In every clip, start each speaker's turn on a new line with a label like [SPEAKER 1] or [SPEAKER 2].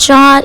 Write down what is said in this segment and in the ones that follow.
[SPEAKER 1] 4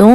[SPEAKER 1] 2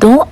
[SPEAKER 1] 2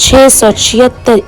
[SPEAKER 1] 676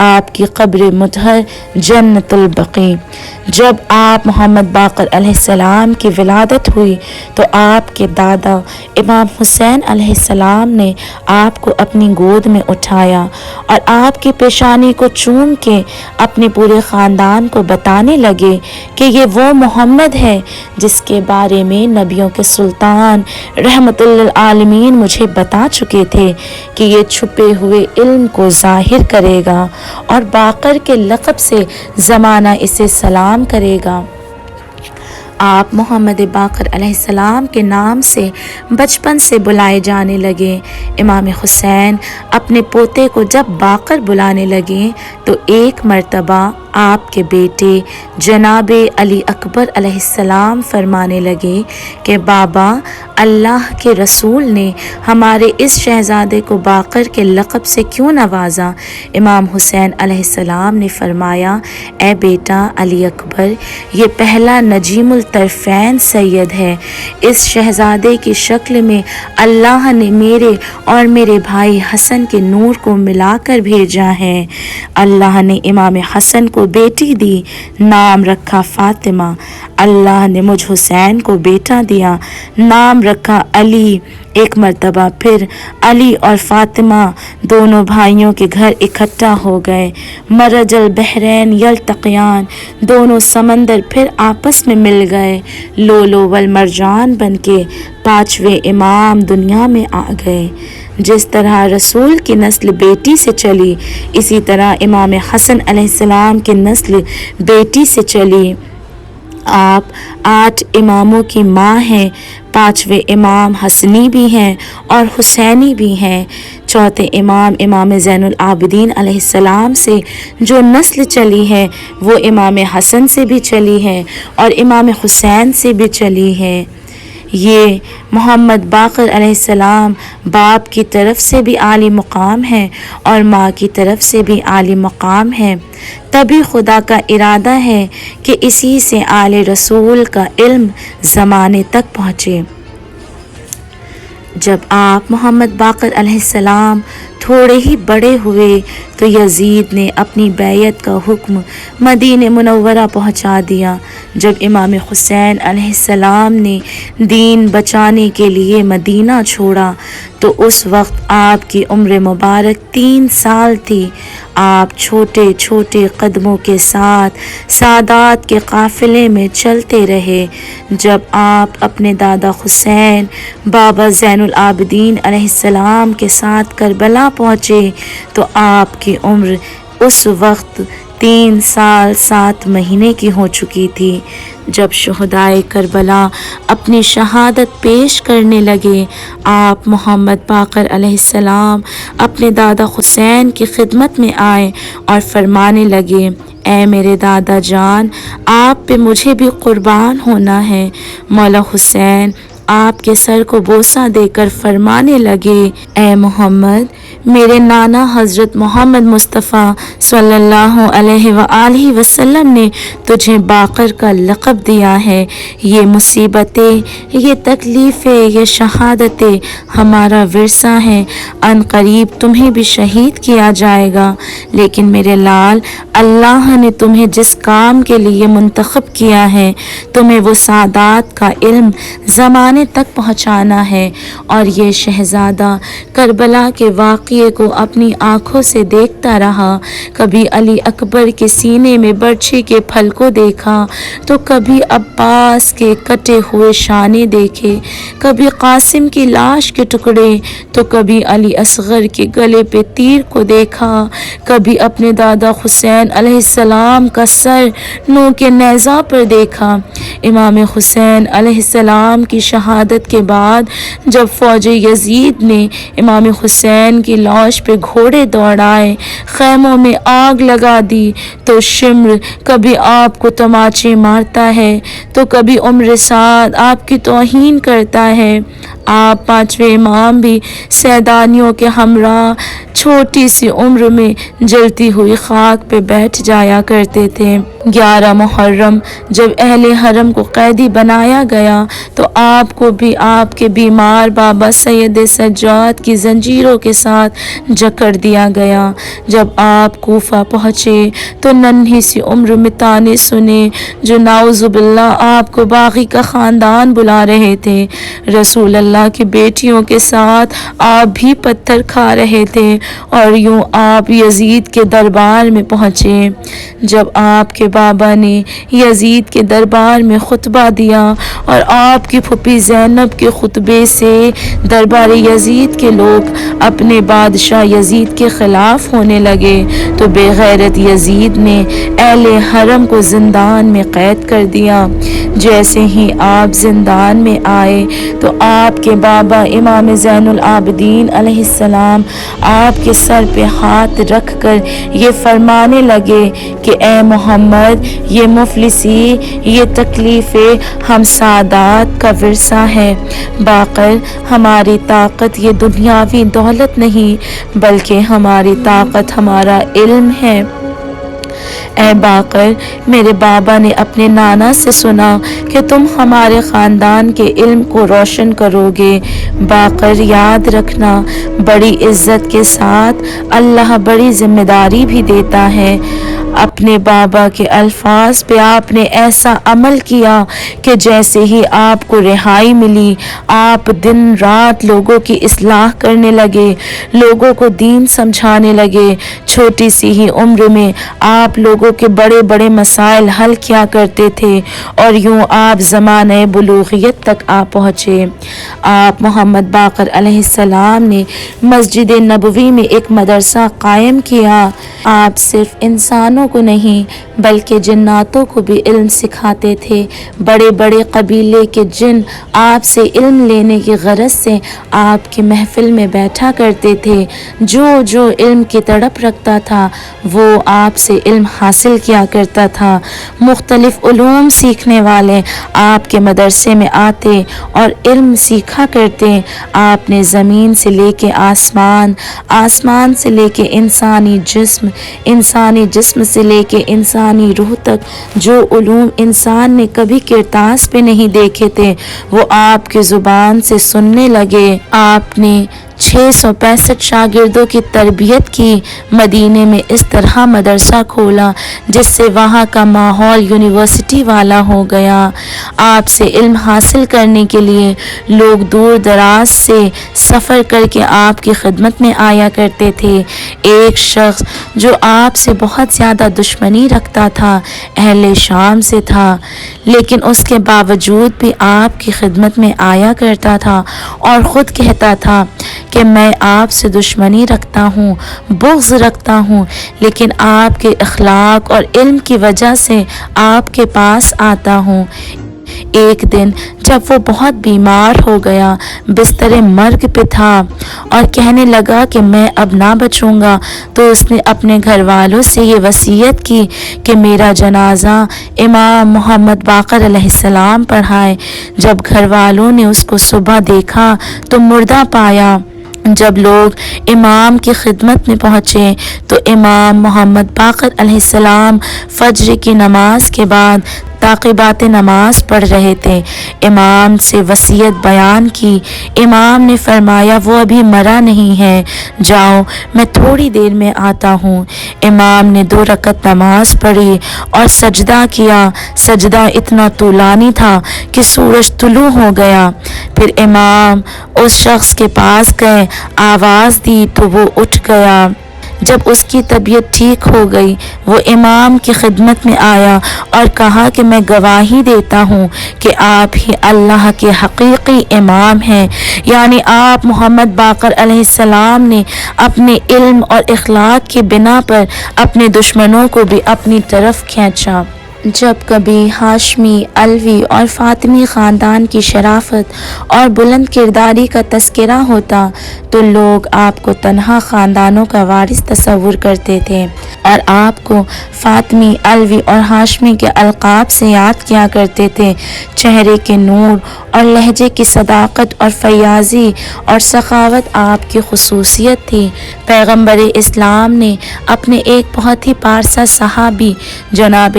[SPEAKER 1] آپ کی قبر مطہر جنت البقیع۔ جب آپ محمد باقر علیہ السلام کی ولادت ہوئی تو آپ کے دادا امام حسین علیہ السلام نے آپ کو اپنی گود میں اٹھایا اور آپ کی پیشانی کو چوم کے اپنے پورے خاندان کو بتانے لگے کہ یہ وہ محمد ہے جس کے بارے میں نبیوں کے سلطان رحمت للعالمین مجھے بتا چکے تھے کہ یہ چھپے ہوئے علم کو ظاہر کرے گا اور باقر کے لقب سے زمانہ اسے سلام کرے گا۔ آپ محمد باقر علیہ السلام کے نام سے بچپن سے بلائے جانے لگے۔ امام حسین اپنے پوتے کو جب باقر بلانے لگے تو ایک مرتبہ آپ کے بیٹے جناب علی اکبر علیہ السلام فرمانے لگے کہ بابا، اللہ کے رسول نے ہمارے اس شہزادے کو باقر کے لقب سے کیوں نوازا؟ امام حسین علیہ السلام نے فرمایا، اے بیٹا علی اکبر، یہ پہلا نجیم الطرفین سید ہے۔ اس شہزادے کی شکل میں اللہ نے میرے اور میرے بھائی حسن کے نور کو ملا کر بھیجا ہے۔ اللہ نے امام حسن کو بیٹی دی، نام رکھا فاطمہ۔ اللہ نے مجھ حسین کو بیٹا دیا، نام رکھا علی۔ ایک مرتبہ پھر علی اور فاطمہ دونوں بھائیوں کے گھر اکٹھا ہو گئے۔ مرج البحرین یلتقیان، دونوں سمندر پھر آپس میں مل گئے۔ لولو والمرجان بن کے پانچویں امام دنیا میں آ گئے۔ جس طرح رسول کی نسل بیٹی سے چلی، اسی طرح امام حسن علیہ السلام کی نسل بیٹی سے چلی۔ آپ 8 اماموں کی ماں ہیں، 5ویں امام حسنی بھی ہیں اور حسینی بھی ہیں۔ چوتھے امام امام زین العابدین علیہ السلام سے جو نسل چلی ہے وہ امام حسن سے بھی چلی ہے اور امام حسین سے بھی چلی ہے۔ یہ محمد باقر علیہ السلام باپ کی طرف سے بھی عالی مقام ہے اور ماں کی طرف سے بھی عالی مقام ہے۔ تبھی خدا کا ارادہ ہے کہ اسی سے آل رسول کا علم زمانے تک پہنچے۔ جب آپ محمد باقر علیہ السلام تھوڑے ہی بڑے ہوئے تو یزید نے اپنی بیعت کا حکم مدینہ منورہ پہنچا دیا۔ جب امام حسین علیہ السلام نے دین بچانے کے لیے مدینہ چھوڑا تو اس وقت آپ کی عمر مبارک 3 سال تھی۔ آپ چھوٹے چھوٹے قدموں کے ساتھ سادات کے قافلے میں چلتے رہے۔ جب آپ اپنے دادا حسین بابا زین العابدین علیہ السلام کے ساتھ کربلا پہنچے تو آپ کی عمر اس وقت 3 سال 7 مہینے کی ہو چکی تھی۔ جب شہدائے کربلا اپنی شہادت پیش کرنے لگے، آپ محمد باقر علیہ السلام اپنے دادا حسین کی خدمت میں آئے اور فرمانے لگے، اے میرے دادا جان، آپ پہ مجھے بھی قربان ہونا ہے۔ مولا حسین آپ کے سر کو بوسہ دے کر فرمانے لگے، اے محمد، میرے نانا حضرت محمد مصطفیٰ صلی اللہ علیہ وآلہ وسلم نے تجھے باقر کا لقب دیا ہے۔ یہ مصیبتیں، یہ تکلیفیں، یہ شہادتیں ہمارا ورثہ ہیں۔ ان قریب تمہیں بھی شہید کیا جائے گا، لیکن میرے لال، اللہ نے تمہیں جس کام کے لیے منتخب کیا ہے، تمہیں وہ سعادت کا علم زمانے تک پہنچانا ہے۔ اور یہ شہزادہ کربلا کے واقعے کو اپنی آنکھوں سے دیکھتا رہا۔ کبھی علی اکبر کے سینے میں برچھی کے پھل کو دیکھا تو کبھی عباس کے کٹے ہوئے شانے دیکھے، کبھی قاسم کی لاش کے ٹکڑے تو کبھی علی اصغر کے گلے پہ تیر کو دیکھا، کبھی اپنے دادا حسین علیہ السلام کا سر نوک نیزہ پر دیکھا۔ امام حسین علیہ السلام کی شہادت کے بعد جب فوج یزید نے امام حسین کی لاش پہ گھوڑے دوڑائے، خیموں میں آگ لگا دی تو شمر کبھی آپ کو تماچے مارتا ہے تو کبھی عمر سعد آپ کی توہین کرتا ہے۔ آپ 5ویں امام بھی سیدانیوں کے ہمراہ چھوٹی سی عمر میں جلتی ہوئی خاک پہ بیٹھ جایا کرتے تھے۔ 11 محرم جب اہل حرم کو قیدی بنایا گیا تو آپ کو بھی آپ کے بیمار بابا سید سجاد کی زنجیروں کے ساتھ ساتھ جکڑ دیا گیا۔ جب آپ کوفہ پہنچے تو ننھی سی عمر میں تانے سنے جو نعوذ باللہ آپ کو باغی کا خاندان بلا رہے تھے۔ رسول اللہ کی بیٹیوں کے ساتھ آپ بھی پتھر کھا رہے تھے اور یوں آپ یزید کے دربار میں پہنچے۔ جب آپ کے بابا نے یزید کے دربار میں خطبہ دیا اور آپ کی پھوپھی زینب کے خطبے سے دربار یزید کے لوگ اپنے بادشاہ یزید کے خلاف ہونے لگے تو بے غیرت یزید نے اہل حرم کو زندان میں قید کر دیا۔ جیسے ہی آپ زندان میں آئے تو آپ کے بابا امام زین العابدین علیہ السلام آپ کے سر پہ ہاتھ رکھ کر یہ فرمانے لگے کہ اے محمد، یہ مفلسی، یہ تکلیفیں ہم سادات کا ورثہ ہے۔ باقر ہماری طاقت یہ دنیاوی دولت نہیں بلکہ ہماری طاقت ہمارا علم ہے۔ اے باقر، میرے بابا نے اپنے نانا سے سنا کہ تم ہمارے خاندان کے علم کو روشن کرو گے۔ باقر، یاد رکھنا، بڑی عزت کے ساتھ اللہ بڑی ذمہ داری بھی دیتا ہے۔ اپنے بابا کے الفاظ پہ آپ نے ایسا عمل کیا کہ جیسے ہی آپ کو رہائی ملی آپ دن رات لوگوں کی اصلاح کرنے لگے، لوگوں کو دین سمجھانے لگے۔ چھوٹی سی ہی عمر میں آپ لوگوں کے بڑے بڑے مسائل حل کیا کرتے تھے اور یوں آپ زمانہ بلوغیت تک آ پہنچے۔ آپ محمد باقر علیہ السلام نے مسجد نبوی میں ایک مدرسہ قائم کیا۔ آپ صرف انسانوں کو نہیں بلکہ جناتوں کو بھی علم سکھاتے تھے۔ بڑے بڑے قبیلے کے جن آپ سے علم لینے کی غرض سے آپ کی محفل میں بیٹھا کرتے تھے۔ جو جو علم کی تڑپ رکھتا تھا وہ آپ سے علم حاصل کیا کرتا تھا۔ مختلف علوم سیکھنے والے آپ کے مدرسے میں آتے اور علم سیکھا کرتے۔ آپ نے زمین سے لے کے آسمان، آسمان سے لے کے انسانی جسم، انسانی جسم سے لے کے انسانی روح تک جو علوم انسان نے کبھی کرتاس پہ نہیں دیکھے تھے وہ آپ کی زبان سے سننے لگے۔ آپ نے 665 شاگردوں کی تربیت کی۔ مدینے میں اس طرح مدرسہ کھولا جس سے وہاں کا ماحول یونیورسٹی والا ہو گیا۔ آپ سے علم حاصل کرنے کے لیے لوگ دور دراز سے سفر کر کے آپ کی خدمت میں آیا کرتے تھے۔ ایک شخص جو آپ سے بہت زیادہ دشمنی رکھتا تھا اہل شام سے تھا، لیکن اس کے باوجود بھی آپ کی خدمت میں آیا کرتا تھا اور خود کہتا تھا کہ میں آپ سے دشمنی رکھتا ہوں، بغض رکھتا ہوں، لیکن آپ کے اخلاق اور علم کی وجہ سے آپ کے پاس آتا ہوں۔ ایک دن جب وہ بہت بیمار ہو گیا، بستر مرگ پہ تھا اور کہنے لگا کہ میں اب نہ بچوں گا تو اس نے اپنے گھر والوں سے یہ وصیت کی کہ میرا جنازہ امام محمد باقر علیہ السلام پڑھائے۔ جب گھر والوں نے اس کو صبح دیکھا تو مردہ پایا۔ جب لوگ امام کی خدمت میں پہنچے تو امام محمد باقر علیہ السلام فجر کی نماز کے بعد تعقیبات نماز پڑھ رہے تھے۔ امام سے وصیت بیان کی۔ امام نے فرمایا وہ ابھی مرا نہیں ہے، جاؤ میں تھوڑی دیر میں آتا ہوں۔ امام نے 2 رکعت نماز پڑھی اور سجدہ کیا۔ سجدہ اتنا طولانی تھا کہ سورج طلوع ہو گیا۔ پھر امام اس شخص کے پاس گئے، آواز دی تو وہ اٹھ گیا۔ جب اس کی طبیعت ٹھیک ہو گئی وہ امام کی خدمت میں آیا اور کہا کہ میں گواہی دیتا ہوں کہ آپ ہی اللہ کے حقیقی امام ہیں، یعنی آپ محمد باقر علیہ السلام نے اپنے علم اور اخلاق کی بنا پر اپنے دشمنوں کو بھی اپنی طرف کھینچا۔ جب کبھی ہاشمی، علوی اور فاطمی خاندان کی شرافت اور بلند کرداری کا تذکرہ ہوتا تو لوگ آپ کو تنہا خاندانوں کا وارث تصور کرتے تھے اور آپ کو فاطمی، علوی اور ہاشمی کے القاب سے یاد کیا کرتے تھے۔ چہرے کے نور اور لہجے کی صداقت اور فیاضی اور سخاوت آپ کی خصوصیت تھی۔ پیغمبر اسلام نے اپنے ایک بہت ہی پارسا صحابی جناب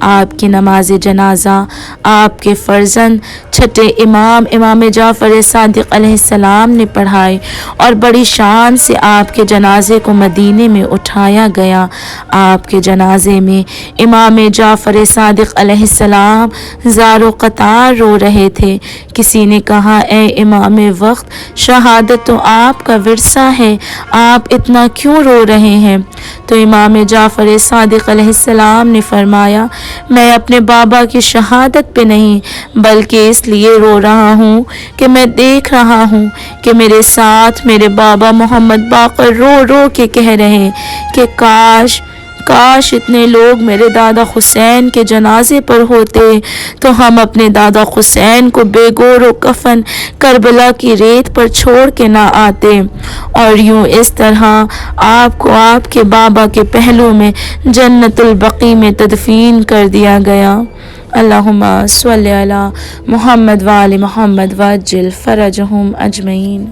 [SPEAKER 1] آپ کی نماز جنازہ آپ کے فرزند چھٹے امام جعفر صادق علیہ السلام نے پڑھائی اور بڑی شان سے آپ کے جنازے کو مدینے میں اٹھایا گیا۔ آپ کے جنازے میں امام جعفر صادق علیہ السلام زار و قطار رو رہے تھے۔ کسی نے کہا اے امام وقت، شہادت تو آپ کا ورثہ ہے، آپ اتنا کیوں رو رہے ہیں؟ تو امام جعفر صادق علیہ السلام نے فرمایا میں اپنے بابا کی شہادت پہ نہیں بلکہ اس لیے رو رہا ہوں کہ میں دیکھ رہا ہوں کہ میرے ساتھ میرے بابا محمد باقر رو رو کے کہہ رہے ہیں کہ کاش اتنے لوگ میرے دادا حسین کے جنازے پر ہوتے تو ہم اپنے دادا حسین کو بے گور و کفن کربلا کی ریت پر چھوڑ کے نہ آتے، اور یوں اس طرح آپ کو آپ کے بابا کے پہلو میں جنت البقیع میں تدفین کر دیا گیا۔ اللہم صلی علی محمد وآل محمد وعجل فرجہم اجمعین۔